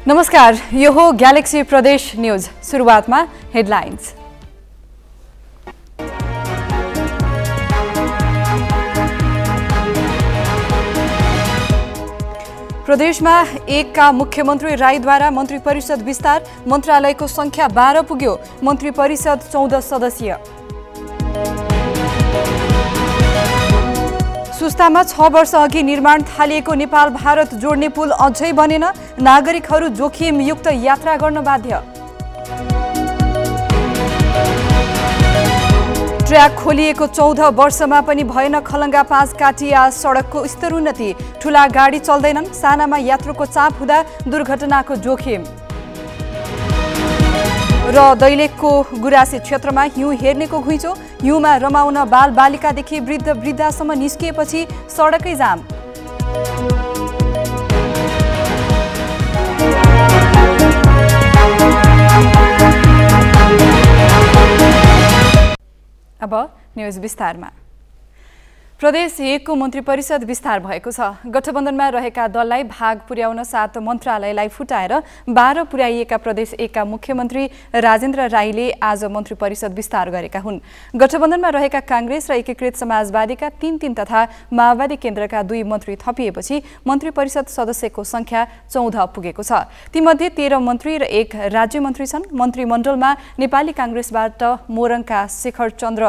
नमस्कार, यो हो ग्यालेक्सी प्रदेश न्यूज। सुरुवातमा हेडलाइन्स। प्रदेशमा एकका मुख्यमन्त्री राईद्वारा मन्त्री परिषद विस्तार, मन्त्रालयको संख्या 12 पुग्यो, मन्त्री परिषद 14 सदस्यीय। सुस्तामा 6 वर्ष अघि निर्माण थालिएको नेपाल भारत जोड्ने पुल अझै बनेन, नागरिकहरू जोखिमयुक्त यात्रा गर्न बाध्य। ट्र्याक खोलिएको 14 वर्षमा पनि भएन खलङ्गा 5 काटिया सडकको स्तरोन्नति, ठूला गाडी चल्दैनन्, सानामा यात्रुको चाप हुँदा दुर्घटनाको जोखिम। र दैलेखको गुराँसे क्षेत्रमा हिउँ हेर्नेको घुइँचो, हिउँमा रमाउन बाल बालिकादेखि वृद्ध वृद्धासम्म निस्किएपछि सडकै जाम। अब न्यूज विस्तारमा। प्रदेश 1 को मन्त्री परिषद विस्तार भएको छ। गठबन्धनमा रहेका दललाई भाग पुर्याउन 7 मन्त्रालयलाई फुटाएर 12 पुर्याइएका प्रदेश 1 का मुख्यमन्त्री राजेन्द्र राईले आज मन्त्री परिषद विस्तार गरेका हुन्। गठबन्धनमा रहेका कांग्रेस र एकीकृत समाजवादीका 3 तथा माओवादी केन्द्रका 2 मन्त्री थपिएपछि मन्त्री परिषद सदस्यको संख्या 14 पुगेको छ। तीमध्ये 13 मन्त्री र 1 राज्य मन्त्री छन्। मन्त्रीमण्डलमा नेपाली कांग्रेसबाट मोरङका शेखर चन्द्र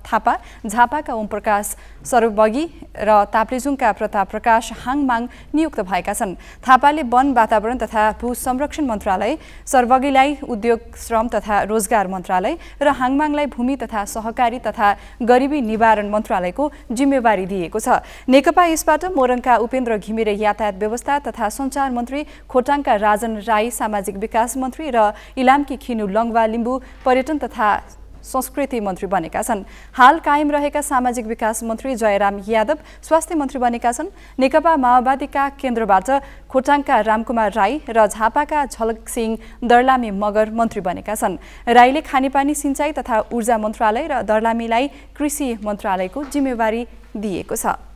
थापा, झापाका ओमप्रकाश सर्वबगी र ताप्लेजुङका प्रताप प्रकाश हाङमाङ नियुक्त भएका छन्। थापाले वन वातावरण तथा भू संरक्षण मन्त्रालय, सर्वबगीलाई उद्योग श्रम तथा रोजगार मन्त्रालय र हाङमाङलाई भूमि तथा सहकारी तथा गरिबी निवारण मन्त्रालयको जिम्मेवारी दिएको छ। नेकपा यसबाट मोरङका उपेन्द्र घिमिरे यातायात व्यवस्था तथा सञ्चार मन्त्री, खोटाङका राजन राई सामाजिक विकास मन्त्री र इलामकी खिनु लङवा लिम्बू पर्यटन तथा संस्कृति मन्त्री बनेका छन्। हाल कायम रहेका सामाजिक विकास मन्त्री जयराम यादव स्वास्थ्य मन्त्री बनेका छन्। नेकपा माओवादीका केन्द्रबाट खोटाङका रामकुमार राई र झापाका झलकसिंह दर्लामी मगर मन्त्री बनेका छन्। राईले खानेपानी सिंचाई तथा ऊर्जा मन्त्रालय र दर्लामीलाई कृषि मन्त्रालयको जिम्मेवारी दिएको छ।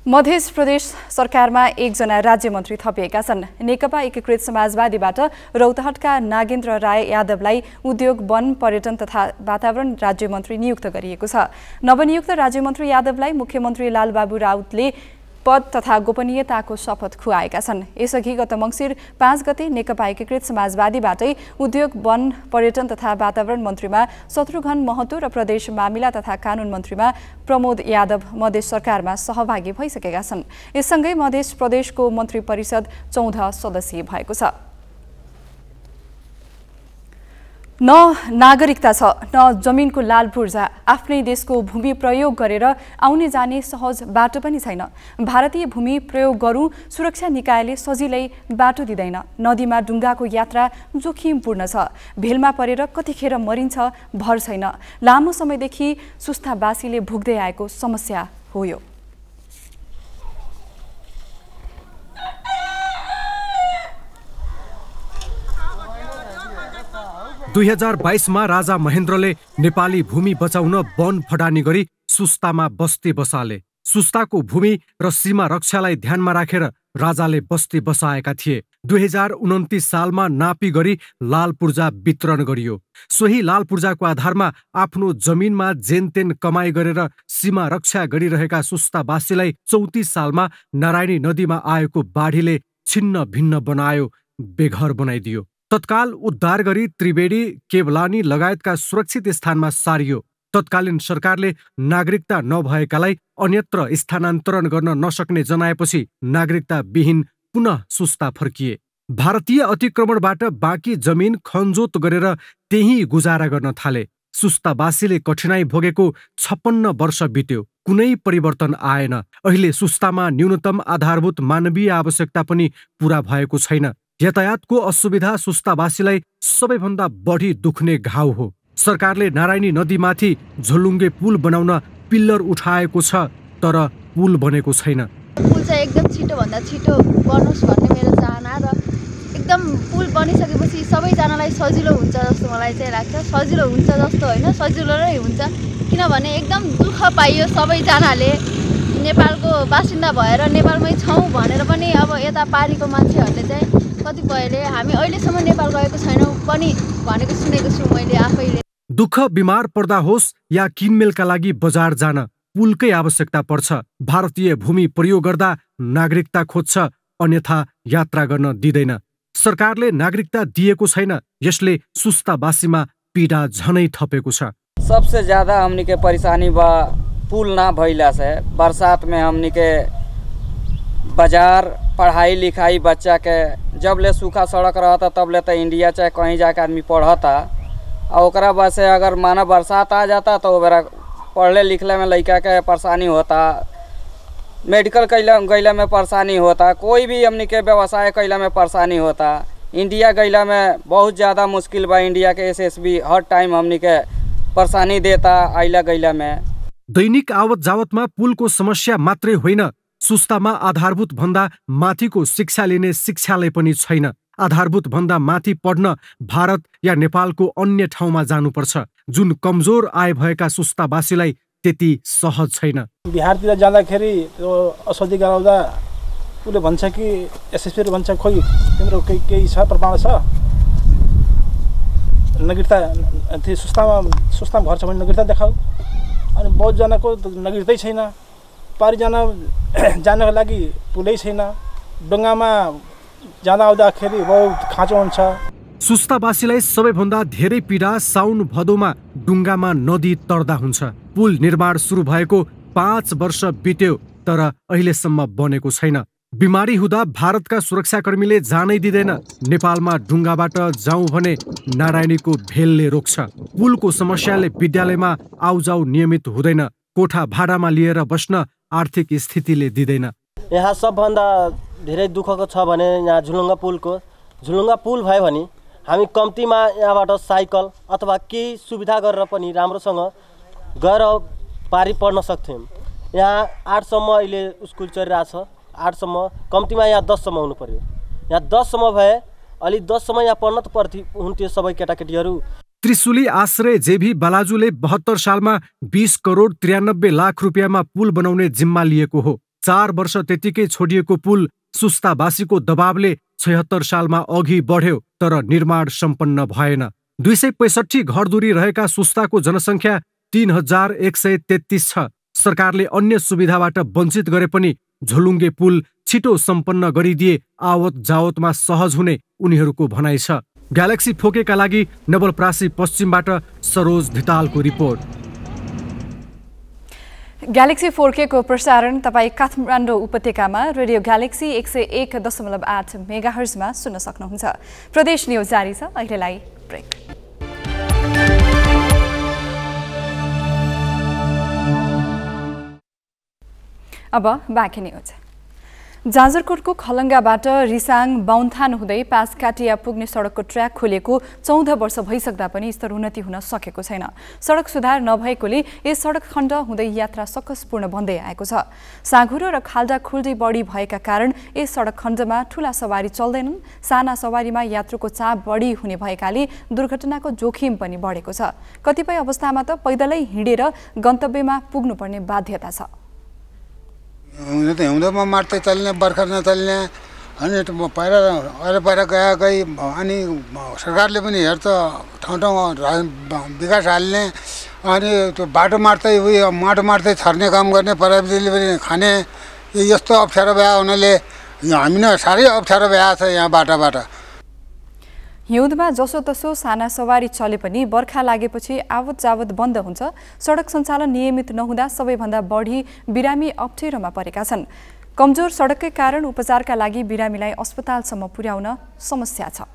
मध्य प्रदेश सरकारमा 1 जना राज्य मन्त्री थपिएका छन्। नेकपा एकीकृत समाजवादीबाट रौतहटका नागेन्द्र राय यादवलाई उद्योग, वन, पर्यटन तथा वातावरण राज्य मन्त्री नियुक्त गरिएको छ। नवनियुक्त राज्य मन्त्री यादवलाई मुख्यमन्त्री लालबाबु राउतले पद तथा गोपनीयताको शपथ खुवाएका छन्। यसअघि गत मङ्सिर 5 गते नेकपा एकीकृत समाजवादीबाटै उद्योग, वन, पर्यटन तथा वातावरण मन्त्रीमा शत्रुघ्न महतो र प्रदेश मामिला तथा कानून मन्त्रीमा प्रमोद यादव मधेस सरकारमा सहभागी भइसकेका छन्। यससँगै मध्य प्रदेशको मन्त्री परिषद 14 सदस्यीय भएको छ। न नागरिकता छ, न जमिनको लाल पूर्जा, आफ्नै देशको भूमि प्रयोग गरेर आउने जाने सहज बाटो पनि छैन। भारतीय भूमि प्रयोग गरौँ, सुरक्षा निकायले सजिलै बाटो दिँदैन। नदीमा डुङ्गाको यात्रा जोखिमपूर्ण छ। भेलमा परेर कतिखेर मरिन्छ भर छैन। लामो समयदेखि सुस्ताबासीले भोग्दै आएको समस्या हो यो। 2022 मा राजा महेन्द्रले नेपाली भूमि बचाउन वन फडानी गरी सुस्तामा बस्ती बसाले। सुस्ताको भूमि र सीमा रक्षालाई ध्यानमा राखेर राजाले बस्ती बसाएका थिए। 2029 सालमा नापी गरी लाल पूर्जा वितरण गरियो। सोही लाल पूर्जाको आधारमा आफ्नो जमिनमा जेनतेन कमाई गरेर सीमा रक्षा गरिरहेका सुस्तावासीलाई 34 सालमा नारायणी नदीमा आएको बाढीले छिन्न भिन्न बनायो, बेघर बनाइदियो। तत्काल उद्धार गरी त्रिवेणी, केवलानी लगायतका सुरक्षित स्थानमा सारियो। तत्कालीन सरकारले नागरिकता नभएकालाई अन्यत्र स्थानान्तरण गर्न नसक्ने जनाएपछि नागरिकता विहीन पुनः सुस्ता फर्किए। भारतीय अतिक्रमणबाट बाँकी जमिन खनजोत गरेर त्यही गुजारा गर्न थाले। सुस्तावासीले कठिनाई भोगेको 56 वर्ष बित्यो, कुनै परिवर्तन आएन। अहिले सुस्तामा न्यूनतम आधारभूत मानवीय आवश्यकता पनि पूरा भएको छैन। यातायातको असुविधा सुस्तावासीलाई सबैभन्दा बढी दुख्ने घाउ हो। सरकारले नारायणी नदीमाथि झोलुङ्गे पुल बनाउन पिल्लर उठाएको छ, तर पुल बनेको छैन। पुल चाहिँ एकदम छिटो भन्दा छिटो बनोस् भन्ने मेरो चाहना र एकदम पुल बनिसकेपछि सबैजनालाई सजिलो हुन्छ जस्तो मलाई चाहिँ लाग्छ। सजिलो हुन्छ जस्तो होइन, सजिलो नै हुन्छ, किनभने एकदम दुःख पाइयो सबैजनाले। नेपालको बासिन्दा भएर नेपालमै छौँ भनेर पनि अब यता पारीको मान्छेहरूले चाहिँ कतिपयले हामी अहिलेसम्म नेपाल गएको छैनौँ पनि भनेको सुनेको छु मैले आफैले। दुःख बिमार पर्दा होस् या किनमेलका लागि बजार जान पुलकै आवश्यकता पर्छ। भारतीय भूमि प्रयोग गर्दा नागरिकता खोज्छ, अन्यथा यात्रा गर्न दिँदैन। सरकारले नागरिकता दिएको छैन, यसले सुस्ताबासीमा पीडा झनै थपेको छ। सबसे ज्यादा हमनी के परेशानी बा पुल ना भइला से। बरसात में हमनी के बाजार पढ़ाई लिखाई बच्चा के जब ले सूखा सड़क रहता तब ले तो इंडिया चाहे कहीं जाके आदमी पढ़ता, और ओकरा बाद से अगर माना बरसात आ जाता तो मेरा पढ़ले लिखले में लड़का के परेशानी होता, मेडिकल गैला में परेशानी होता, कोई भी हमनी के व्यवसाय कैला में परेशानी होता। इंडिया गैला में बहुत ज़्यादा मुश्किल बा। इंडिया के एसएसबी हर टाइम हमनी के परेशानी देता आइला गैला में। दैनिक आवत जावतमा पुलको समस्या मात्रै होइन, सुस्तामा आधारभूत भन्दा माथिको शिक्षा लिने शिक्षालय पनि छैन। आधारभूत भन्दा माथि पढ्न भारत या नेपालको अन्य ठाउँमा जानुपर्छ, जुन कमजोर आय भएका सुस्तावासीलाई त्यति सहज छैन। बिहारतिर जाँदाखेरि त्यो औषधि गराउँदा उसले भन्छ कि एसएसपीले भन्छ खोइ तिम्रो केही छ प्रमाण छ, नागरिकता त्यो सुस्तामा घर छ भने नागरिकता देखाऊ। अनि बहुतजनाको नागरिकतै छैन। पारी जानको लागि पुलै छैन। डुङ्गामा जाँदा आउँदाखेरि बहुत खाँचो हुन्छ। सुस्तावासीलाई सबैभन्दा धेरै पीडा साउन भदौमा डुङ्गामा नदी तर्दा हुन्छ। पुल निर्माण सुरु भएको 5 वर्ष बित्यो तर अहिलेसम्म बनेको छैन। बिमारी हुँदा भारतका सुरक्षाकर्मीले जानै दिँदैन। नेपालमा डुङ्गाबाट जाउँ भने नारायणीको भेलले रोक्छ। पुलको समस्याले विद्यालयमा आउजाउ नियमित हुँदैन। कोठा भाडामा लिएर बस्न आर्थिक स्थितिले दिँदैन। यहाँ सबभन्दा धेरै दुःखको छ भने यहाँ झुलुङ्गा पुल भयो भने हामी कम्तीमा यहाँबाट साइकल अथवा केही सुविधा गरेर पनि राम्रोसँग गएर पारी पढ्न सक्थ्यौँ। यहाँ 8 सम्म अहिले स्कुल चलिरहेछ। 8 सम्म कम्तीमा यहाँ 10 सम्म हुनु पर्यो। यहाँ 10 सम्म भए अलि 10 सम्म यहाँ पढ्न त हुन्थ्यो सबै केटाकेटीहरू। त्रिशुली आश्रय जेभी बालाजुले 72 सालमा 20 करोड 93 लाख रुपियाँमा पुल बनाउने जिम्मा लिएको हो। 4 वर्ष त्यतिकै छोडिएको पुल सुस्तावासीको दबावले 76 सालमा अघि बढ्यो तर निर्माण सम्पन्न भएन। 265 घरधुरी रहेका सुस्ताको जनसङ्ख्या 3133 छ। सरकारले अन्य सुविधाबाट वञ्चित गरे पनि झोलुङ्गे पुल छिटो सम्पन्न गरिदिए आवत जावतमा सहज हुने उनीहरूको भनाइ छ। ग्यालेक्सी फोकेका लागि नवलपरासी पश्चिमबाट सरोज धितालको रिपोर्ट। ग्यालेक्सी 4K को प्रसारण तपाईँ काठमाडौँ उपत्यकामा रेडियो ग्यालेक्सी 101.8 मेगाहर्जमा सुन्न सक्नुहुन्छ। प्रदेश न्युज जारी छ। अहिलेलाई ब्रेक। अब बाँकी न्युज। जाजरकोटको खलङ्गाबाट रिसाङ बाउन्थान हुँदै पासकाटिया पुग्ने सडकको ट्र्याक खोलिएको 14 वर्ष भइसक्दा पनि स्तर उन्नति हुन सकेको छैन। सडक सुधार नभएकोले यस सडक खण्ड हुँदै यात्रा सकसपूर्ण बन्दै आएको छ। साँघुरो र खाल्डा खुल्डी बढी भएका कारण यस सडक खण्डमा ठूला सवारी चल्दैनन्। साना सवारीमा यात्रुको चाप बढी हुने भएकाले दुर्घटनाको जोखिम पनि बढेको छ। कतिपय अवस्थामा त पैदलै हिँडेर गन्तव्यमा पुग्नुपर्ने बाध्यता छ। हिउँदोमा मात्रै चल्ने, बर्खा नचल्ने, अनि पहिला गई अनि सरकारले पनि हेर्छ ठाउँ विकास हाल्ने, अनि त्यो बाटो मार्दै उयो माटो मार्दै छर्ने काम गर्ने, प्राविधिकले पनि खाने। यस्तो अप्ठ्यारो भए हुनाले हामीलाई साह्रै अप्ठ्यारो भएको छ यहाँ बाटाबाट। हिउँदमा जसोतसो साना सवारी चले पनि बर्खा लागेपछि आवत जावत बन्द हुन्छ। सडक सञ्चालन नियमित नहुँदा सबैभन्दा बढी बिरामी अप्ठ्यारोमा परेका छन्। कमजोर सडककै कारण उपचारका लागि बिरामीलाई अस्पतालसम्म पुर्याउन समस्या छ।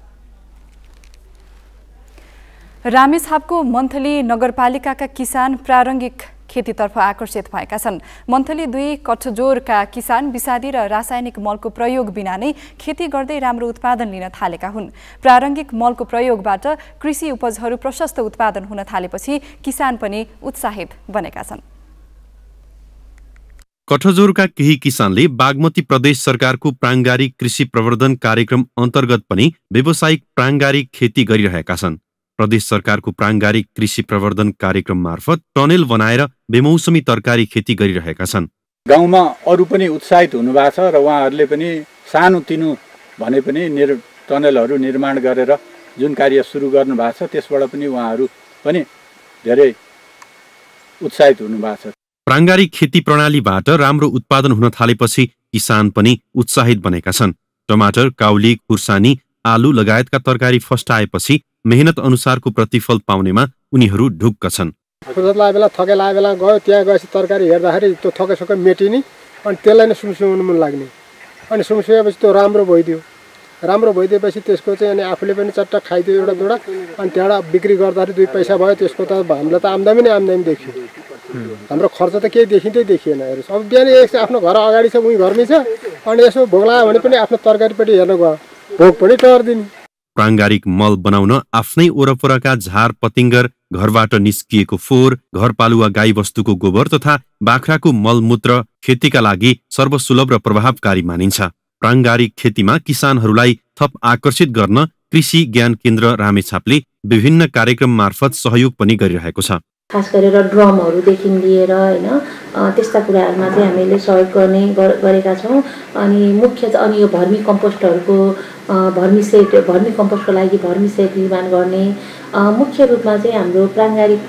रामेछापको मन्थली नगरपालिकाका किसान प्रारम्भिक खेतीतर्फ आकर्षित भएका छन्। मन्थली 2 कठजोरका किसान विषादी र रासायनिक मलको प्रयोग बिना नै खेती गर्दै राम्रो उत्पादन लिन थालेका हुन्। प्रारम्भिक मलको प्रयोगबाट कृषि उपजहरू प्रशस्त उत्पादन हुन थालेपछि किसान पनि उत्साहित बनेका छन्। कठजोरका केही किसानले बागमती प्रदेश सरकारको प्राङ्गारिक कृषि प्रवर्धन कार्यक्रम अन्तर्गत पनि व्यावसायिक प्राङ्गारिक खेती गरिरहेका छन्। प्रदेश सरकारको प्राङ्गारिक कृषि प्रवर्धन कार्यक्रम मार्फत टनेल बनाएर बेमौसमी तरकारी खेती गरिरहेका छन्। गाउँमा अरू पनि उत्साहित हुनुभएको छ र उहाँहरूले पनि सानोतिनो भने पनि टनलहरू निर्माण गरेर जुन कार्य सुरु गर्नुभएको छ त्यसबाट पनि उहाँहरू पनि धेरै उत्साहित हुनुभएको छ। प्राङ्गारिक खेती प्रणालीबाट राम्रो उत्पादन हुन थालेपछि किसान पनि उत्साहित बनेका छन्। टमाटर, काउली, खुर्सानी, आलु लगायतका तरकारी फस्टाएपछि मेहनत अनुसारको प्रतिफल पाउनेमा उनीहरू ढुक्क छन्। फुर्सद लागेको बेला थके लागेको बेला गयो, त्यहाँ गएपछि तरकारी हेर्दाखेरि त्यो थकेसके मेटिने अनि त्यसलाई नै सुमसुमाउनु मन लाग्ने अनि सुमसुमेपछि त्यो राम्रो भइदियो। राम्रो भइदिएपछि त्यसको चाहिँ अनि आफूले पनि चट्टा खाइदियो एउटा दुईवटा अनि त्यहाँबाट बिक्री गर्दाखेरि 2 पैसा भयो। त्यसको त हामीलाई त आम्दानी नै आम्दानी देखियो, हाम्रो खर्च त केही देखिएन। हेर्नुहोस् अब बिहान आफ्नो घर अगाडि छ, उही घरमै छ अनि यसो भोग लाग्यो भने पनि आफ्नो तरकारीपट्टि हेर्न गयो, भोग पनि टर्दिने। प्राङ्गारिक मल बनाउन आफ्नै वरपरका झार पतिङ्गर, घरबाट निस्किएको फोहोर, घरपालुवा गाई वस्तुको गोबर तथा बाख्राको मलमूत्र खेतीका लागि सर्वसुलभ र प्रभावकारी मानिन्छ। प्राङ्गारिक खेतीमा किसानहरूलाई थप आकर्षित गर्न कृषि ज्ञान केन्द्र रामेछापले विभिन्न कार्यक्रम मार्फत सहयोग पनि गरिरहेको छ। खास गरेर ड्रमहरूदेखि लिएर हैन त्यस्ता कुराहरूमा चाहिँ हामीले सहयोग गरेका छौँ। अनि यो भर्मी कम्पोस्टहरूको भर्मी कम्पोस्टको लागि भर्मी सेट निर्माण गर्ने मुख्य रूपमा चाहिँ हाम्रो प्राङ्गारिक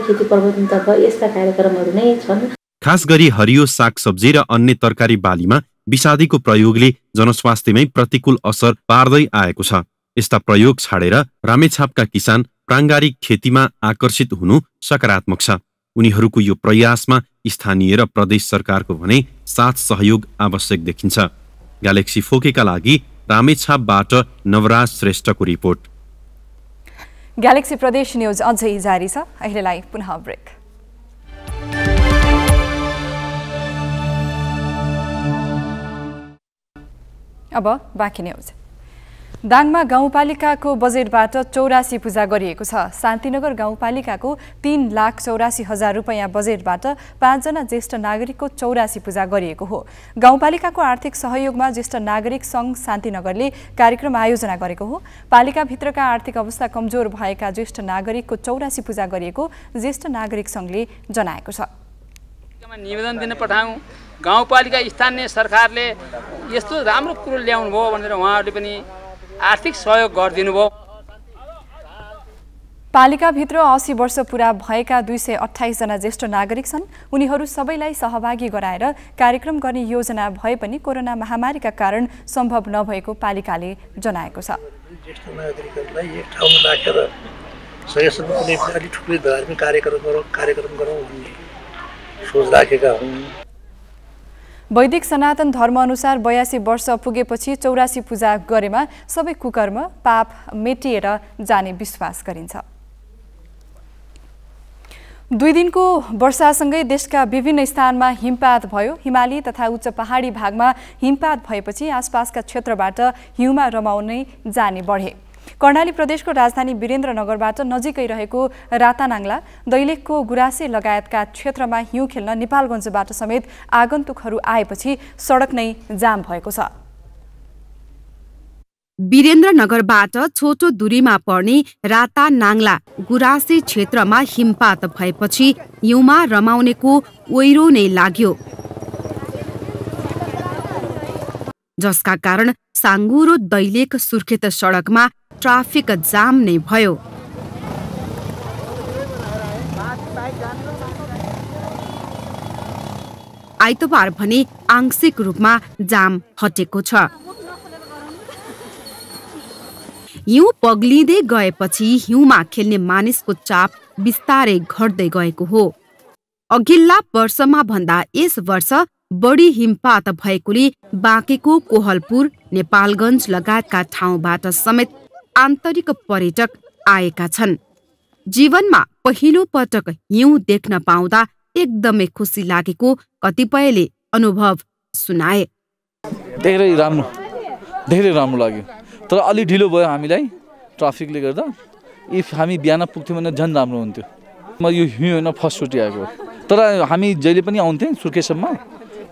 खेती प्रवर्धनतर्फ यस्ता कार्यक्रमहरू नै छन्। खास गरी हरियो सागसब्जी र अन्य तरकारी बालीमा विषादीको प्रयोगले जनस्वास्थ्यमै प्रतिकूल असर पार्दै आएको छ। यस्ता प्रयोग छाडेर रामेछापका किसान प्राङ्गारिक खेतीमा आकर्षित हुनु सकारात्मक छ। उनीहरूको यो प्रयासमा स्थानीय र प्रदेश सरकारको भने साथ सहयोग आवश्यक देखिन्छ। ग्यालेक्सी फोकेका लागि रामेछापबाट नवराज श्रेष्ठको रिपोर्ट। ग्यालेक्सी प्रदेश न्यूज अझै जारी छ। अहिलेलाई पुनः ब्रेक। अब बाँकी न्यूज। दाङमा गाउँपालिकाको बजेटबाट 84 पूजा गरिएको छ। शान्तिनगर गाउँपालिकाको 3,84,000 रुपैयाँ बजेटबाट 5 जना ज्येष्ठ नागरिकको 84 पूजा गरिएको हो। गाउँपालिकाको आर्थिक सहयोगमा ज्येष्ठ नागरिक सङ्घ शान्तिनगरले कार्यक्रम आयोजना गरेको हो। पालिकाभित्रका आर्थिक अवस्था कमजोर भएका ज्येष्ठ नागरिकको 84 पूजा गरिएको ज्येष्ठ नागरिक सङ्घले जनाएको छ। निवेदन दिन पठाउँ, गाउँपालिका स्थानीय सरकारले यस्तो राम्रो कुरो ल्याउनु भयो भनेर उहाँहरूले पनि आर्थिक सहयोग गरिदिनु भयो। पालिकाभित्र 80 वर्ष पुरा भएका 228 जना ज्येष्ठ नागरिक छन्। उनीहरू सबैलाई सहभागी गराएर कार्यक्रम गर्ने योजना भए पनि कोरोना महामारीका कारण सम्भव नभएको पालिकाले जनाएको छ। ज्येष्ठ नागरिकहरूलाई एक ठाउँमा राखेर सयसँग कुनै अलि ठुलै धार्मिक कार्यक्रम गरौँ भन्ने सोच राखेका हुन्। वैदिक सनातन धर्म अनुसार 82 वर्ष पुगेपछि 84 पूजा गरेमा सबै कुकर्म पाप मेटिएर जाने विश्वास गरिन्छ। 2 दिनको वर्षासँगै देशका विभिन्न स्थानमा हिमपात भयो। हिमाली तथा उच्च पहाडी भागमा हिमपात भएपछि आसपासका क्षेत्रबाट हिउँमा रमाउने जाने बढे। कर्णाली प्रदेशको राजधानी वीरेन्द्रनगरबाट नजिकै रहेको रातानाङ्ला, दैलेखको गुराँसे लगायतका क्षेत्रमा हिउँ खेल्न नेपालगञ्जबाट समेत आगन्तुकहरू आएपछि सडक नै जाम भएको छ। वीरेन्द्रनगरबाट छोटो दूरीमा पर्ने रातानाङ्ला गुराँसे क्षेत्रमा हिमपात भएपछि हिउँमा रमाउनेको ओइरो नै लाग्यो, जसका कारण साङ्गुरो दैलेख सुर्खेत सडकमा ट्राफिक जाम नै भयो। आइतबार भने आंशिक रूपमा जाम हटेको छ। हिउँ पग्लिँदै गएपछि हिउँमा खेल्ने मानिसको चाप बिस्तारै घट्दै गएको हो। अघिल्ला वर्षमा भन्दा यस वर्ष बढी हिमपात भएकोले बाँकेको कोहलपुर, नेपालगञ्ज लगायतका ठाउँबाट समेत आन्तरिक पर्यटक आएका छन्। जीवनमा पहिलो पटक हिउँ देख्न पाउँदा एकदमै खुसी लागेको कतिपयले अनुभव सुनाए। धेरै राम्रो लाग्यो, तर अलि ढिलो भयो हामीलाई ट्राफिकले गर्दा। इफ हामी बिहान पुग्थ्यौँ भने झन् राम्रो हुन्थ्यो। म यो हिउँ हेर्न फर्स्ट चोटि आएको, तर हामी जहिले पनि आउँथ्यौँ सुर्खेतसम्म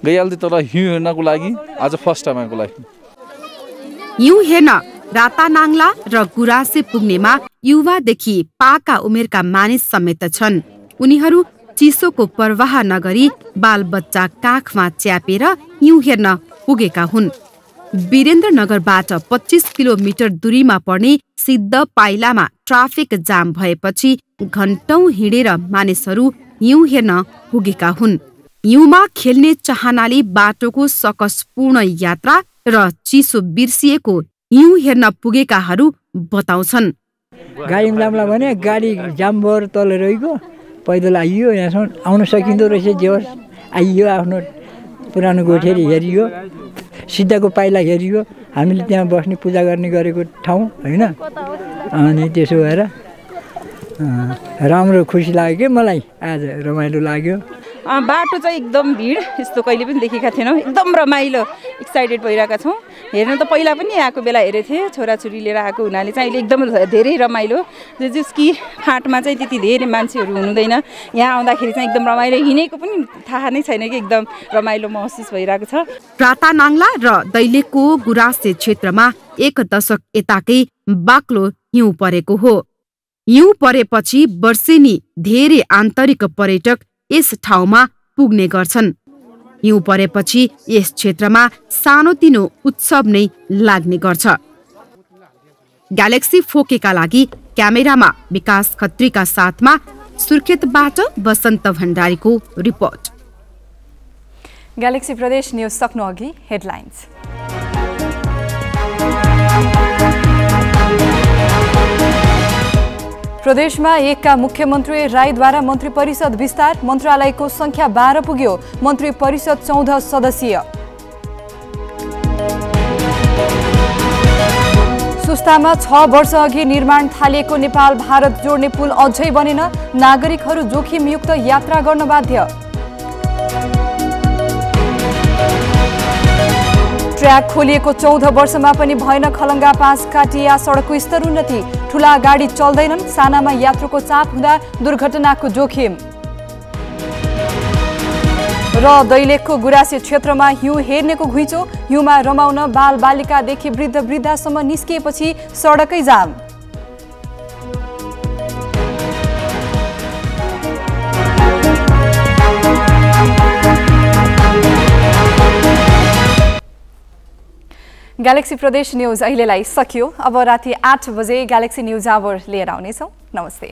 गइहाल्थ्यो, तर हिउँ हेर्नको लागि आज फर्स्ट टाइम आएको लागि। हिउँ हेर्न रातानाङ्ला र गुराँसे पुग्नेमा युवादेखि पाका उमेरका मानिस समेत छन्। उनीहरू चिसोको परवाह नगरी बालबच्चा काखमा च्यापेर हिउँ हेर्न पुगेका हुन्। वीरेन्द्रनगरबाट 25 किलोमिटर दूरीमा पर्ने सिद्ध पाइलामा ट्राफिक जाम भएपछि घण्टौं हिँडेर मानिसहरू हिउँ हेर्न पुगेका हुन्। हिउँमा खेल्ने चाहनाले बाटोको सकसपूर्ण यात्रा र चिसो बिर्सिएको हिउँ हेर्न पुगेकाहरू बताउँछन्। गाडी मिलाउँला भने गाडी जाम भएर तल रहिगयो, पैदल आइयो, यहाँसम्म आउन सकिँदो रहेछ। जे होस् आइयो, आफ्नो पुरानो गोठेरी हेरियो, सिद्धको पाइला हेरियो, हामीले त्यहाँ बस्ने पूजा गर्ने गरेको ठाउँ होइन। अनि त्यसो भएर राम्रो खुसी लाग्यो कि मलाई, आज रमाइलो लाग्यो। बाटो चाहिँ एकदम भिड, यस्तो कहिले पनि देखेका थिएनौँ। एकदम रमाइलो, एक्साइटेड भइरहेका छौँ। हेर्न त पहिला पनि आएको बेला हेरेको थिएँ, छोराछोरी लिएर आएको हुनाले चाहिँ अहिले एकदम धेरै रमाइलो। जसकी फाँटमा चाहिँ त्यति धेरै मान्छेहरू हुनुहुँदैन, यहाँ आउँदाखेरि चाहिँ एकदम रमाइलो। हिँडेको पनि थाहा नै छैन कि एकदम रमाइलो महसुस भइरहेको छ। रातानाङ्ला र दैलेखको गुराँसे क्षेत्रमा 1 दशक यताकै बाक्लो हिउँ परेको हो। हिउँ परेपछि वर्षेनी धेरै आन्तरिक पर्यटक यस ठाउँमा पुग्ने गर्छन्। हिउँ परेपछि यस क्षेत्रमा सानोतिनो उत्सव नै लाग्ने गर्छ। ग्यालेक्सी फोकेका लागि क्यामेरामा विकास खत्रीका साथमा सुर्खेतबाट वसन्त भण्डारीको रिपोर्ट। ग्यालेक्सी प्रदेश न्यूज सक्नु अघि हेडलाइन्स। प्रदेशमा एकका मुख्यमन्त्री राईद्वारा मन्त्री परिषद विस्तार, मन्त्रालयको संख्या 12 पुग्यो, मन्त्री परिषद 14 सदस्यीय। सुस्तामा 6 वर्ष अघि निर्माण थालिएको नेपाल भारत जोड्ने पुल अझै बनेन, नागरिकहरू जोखिमयुक्त यात्रा गर्न बाध्य। ट्र्याक खोलिएको 14 वर्षमा पनि भएन खलङ्गा 5 काटिया सडकको स्तर उन्नति, ठूला गाडी चल्दैनन्, सानामा यात्रुको चाप हुँदा दुर्घटनाको जोखिम। र दैलेखको गुराँसे क्षेत्रमा हिउँ हेर्नेको घुइँचो, हिउँमा रमाउन बाल बालिकादेखि वृद्ध वृद्धासम्म निस्किएपछि सडकै जाम। ग्यालेक्सी प्रदेश न्यूज अहिलेलाई सकियो। अब राति 8 बजे ग्यालेक्सी न्यूज आवर लिएर आउनेछौँ। नमस्ते।